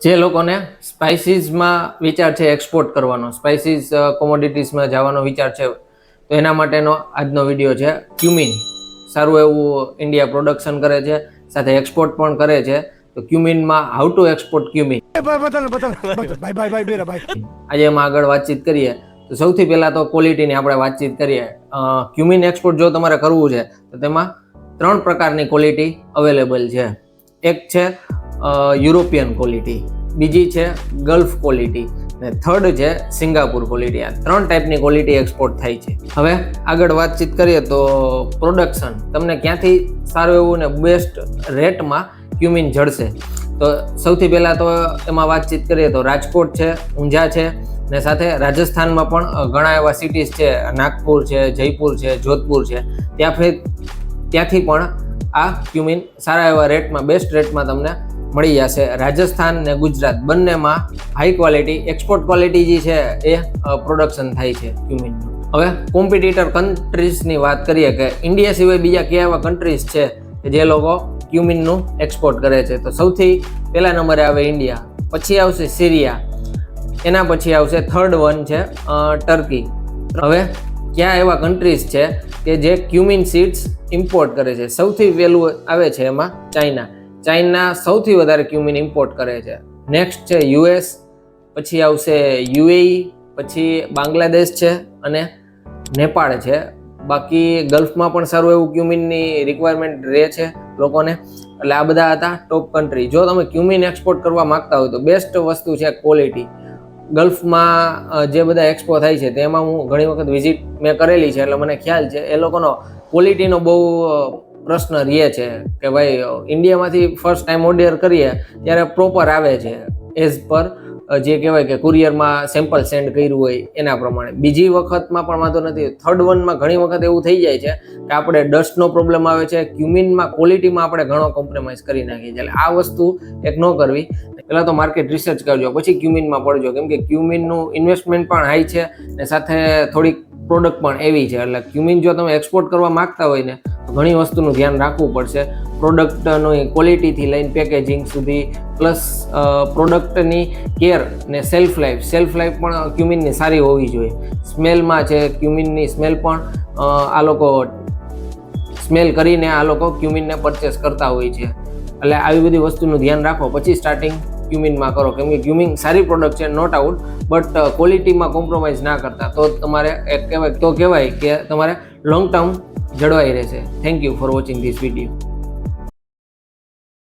જે લોકોને સ્પાઇસીસમાં વિચાર છે એક્સપોર્ટ કરવાનો, સ્પાઇસીસ કોમોડિટીઝમાં જવાનો વિચાર છે, તો એના માટેનો આજનો વિડીયો છે. ક્યુમિન સારું એવું ઇન્ડિયા પ્રોડક્શન કરે છે, સાથે એક્સપોર્ટ પણ કરે છે. તો ક્યુમિનમાં હાઉ ટુ એક્સપોર્ટ ક્યુમિન આજે એમાં આગળ વાતચીત કરીએ. તો સૌથી પહેલા તો ક્વોલિટીની આપણે વાતચીત કરીએ. ક્યુમિન એક્સપોર્ટ જો તમારે કરવું છે તો તેમાં 3 પ્રકારની ક્વોલિટી અવેલેબલ છે. એક છે યુરોપિયન ક્વોલિટી, બીજી છે ગલ્ફ ક્વોલિટી ને થર્ડ છે સિંગાપુર ક્વોલિટી. આ 3 ટાઈપની ક્વોલિટી એક્સપોર્ટ થાય છે. હવે આગળ વાતચીત કરીએ તો પ્રોડક્શન તમને ક્યાંથી સારું એવું ને બેસ્ટ રેટમાં ક્યુમિન જળશે. તો સૌથી પહેલાં તો એમાં વાતચીત કરીએ તો રાજકોટ છે, ઊંઝા છે ને સાથે રાજસ્થાનમાં પણ ઘણા એવા સિટીઝ છે, નાગપુર છે, જયપુર છે, જોધપુર છે, ત્યાંથી પણ આ ક્યુમિન સારા એવા રેટમાં, બેસ્ટ રેટમાં તમને મળી જશે. રાજસ્થાન ને ગુજરાત બંનેમાં હાઈ ક્વોલિટી એક્સપોર્ટ ક્વોલિટી જે છે એ પ્રોડક્શન થાય છે ક્યુમિનનું. હવે કોમ્પિટિટર કન્ટ્રીઝની વાત કરીએ કે ઇન્ડિયા સિવાય બીજા કયા એવા કન્ટ્રીઝ છે કે જે લોકો ક્યુમિનનું એક્સપોર્ટ કરે છે. તો સૌથી પહેલા નંબરે આવે ઇન્ડિયા, પછી આવશે સિરિયા, એના પછી આવશે થર્ડ વન છે ટર્કી. હવે કયા એવા કન્ટ્રીઝ છે કે જે ક્યુમિન સીડ્સ ઇમ્પોર્ટ કરે છે? સૌથી પહેલું આવે છે એમાં ચાઇના સૌથી વધારે ક્યુમિન ઇમ્પોર્ટ કરે છે. નેક્સ્ટ છે યુએસ, પછી આવશે યુએઈ, પછી બાંગ્લાદેશ છે અને નેપાળ છે. બાકી ગલ્ફમાં પણ સારું એવું ક્યુમિનની રિક્વાયરમેન્ટ રહે છે લોકોને. એટલે આ બધા હતા ટોપ કન્ટ્રી. જો તમે ક્યુમિન એક્સપોર્ટ કરવા માંગતા હોય તો બેસ્ટ વસ્તુ છે ક્વોલિટી. ગલ્ફમાં જે બધા એક્સપો થાય છે તેમાં હું ઘણી વખત વિઝિટ મેં કરેલી છે, એટલે મને ખ્યાલ છે. એ લોકોનો ક્વોલિટીનો બહુ પ્રશ્ન રહે છે કે ભાઈ ઇન્ડિયામાંથી ફર્સ્ટ ટાઈમ ઓર્ડર કરીએ ત્યારે પ્રોપર આવે છે એઝ પર જે કહેવાય કે કુરિયરમાં સેમ્પલ સેન્ડ કર્યું હોય એના પ્રમાણે. બીજી વખતમાં પણ વાંધો નથી. થર્ડ વનમાં ઘણી વખત એવું થઈ જાય છે કે આપણે ડસ્ટનો પ્રોબ્લેમ આવે છે. ક્યુમિનમાં ક્વોલિટીમાં આપણે ઘણો કોમ્પ્રોમાઇઝ કરી નાખીએ છીએ. એટલે આ વસ્તુ એક ન કરવી. પહેલાં તો માર્કેટ રિસર્ચ કરજો, પછી ક્યુમિનમાં પડજો, કેમ કે ક્યુમિનનું ઇન્વેસ્ટમેન્ટ પણ હાઈ છે ને સાથે થોડીક પ્રોડક્ટ પણ એવી છે. એટલે ક્યુમિન જો તમે એક્સપોર્ટ કરવા માગતા હોય ને તો ઘણી વસ્તુનું ધ્યાન રાખવું પડશે. પ્રોડક્ટની ક્વોલિટીથી લઈને પેકેજિંગ સુધી, પ્લસ પ્રોડક્ટની કેર ને સેલ્ફ લાઈફ પણ ક્યુમિનની સારી હોવી જોઈએ. સ્મેલમાં છે ક્યુમિનની સ્મેલ પણ આ લોકો સ્મેલ કરીને આ લોકો ક્યુમિનને પરચેસ કરતા હોય છે. એટલે આવી બધી વસ્તુનું ધ્યાન રાખો પછી સ્ટાર્ટિંગ ક્યુમિનમાં કરો, કેમ કે ક્યુમિન સારી પ્રોડક્ટ છે નોટ આઉટ, બટ ક્વોલિટીમાં કોમ્પ્રોમાઇઝ ના કરતા તો તમારે કહેવાય કે તમારે લોંગ ટર્મ જળવાઈ રહેશે. Thank you for watching this video.